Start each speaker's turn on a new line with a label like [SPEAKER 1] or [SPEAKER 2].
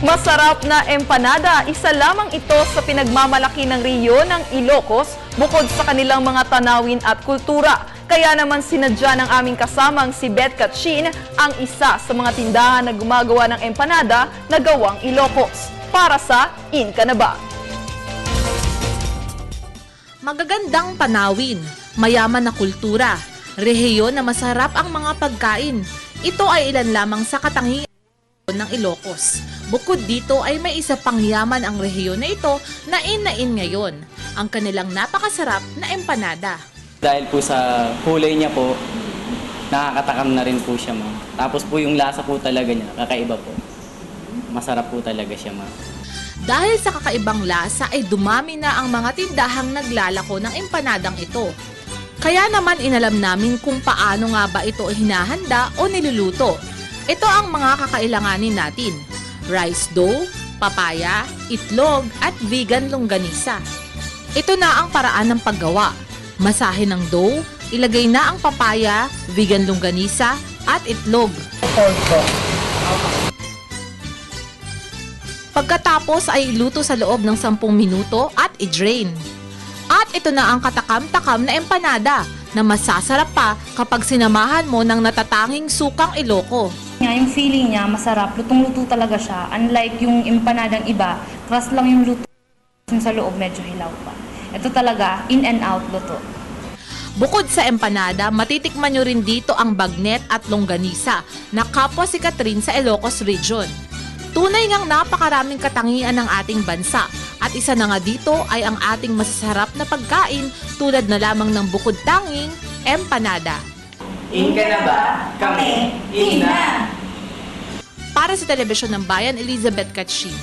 [SPEAKER 1] Masarap na empanada, isa lamang ito sa pinagmamalaki ng Rio ng Ilocos bukod sa kanilang mga tanawin at kultura. Kaya naman sinadya ng aming kasamang si Beth Katchin ang isa sa mga tindahan na gumagawa ng empanada na gawang Ilocos. Para sa In Ka Na Ba?
[SPEAKER 2] Magagandang panawin, mayaman na kultura, rehiyon na masarap ang mga pagkain. Ito ay ilan lamang sa katangian ng Ilocos. Bukod dito ay may isa pang yaman ang rehiyon na ito na in ngayon, ang kanilang napakasarap na empanada.
[SPEAKER 3] Dahil po sa kulay niya po, nakakatakam na rin po siya, ma'am. Tapos po yung lasa po talaga niya, kakaiba po. Masarap po talaga siya, ma'am.
[SPEAKER 2] Dahil sa kakaibang lasa ay dumami na ang mga tindahang naglalako ng empanadang ito. Kaya naman inalam namin kung paano nga ba ito hinahanda o niluluto. Ito ang mga kakailanganin natin: rice dough, papaya, itlog at vegan longganisa. Ito na ang paraan ng paggawa. Masahe ng dough, ilagay na ang papaya, vegan longganisa at itlog. Pagkatapos ay iluto sa loob ng 10 minuto at i-drain. At ito na ang katakam-takam na empanada na masasarap pa kapag sinamahan mo ng natatanging sukang Iloco.
[SPEAKER 4] Yung feeling niya masarap, lutong-luto talaga siya. Unlike yung empanadang iba, crust lang yung luto, yung sa loob medyo hilaw pa. Ito talaga, in and out luto.
[SPEAKER 2] Bukod sa empanada, matitikman nyo rin dito ang bagnet at longganisa na kapwa sikat rin sa Ilocos Region. Tunay ngang napakaraming katangian ng ating bansa at isa na nga dito ay ang ating masasarap na pagkain tulad na lamang ng bukod tanging empanada.
[SPEAKER 3] In ka na ba? Kami, in na!
[SPEAKER 2] Para sa Telebisyon ng Bayan, Elizabeth Katchin.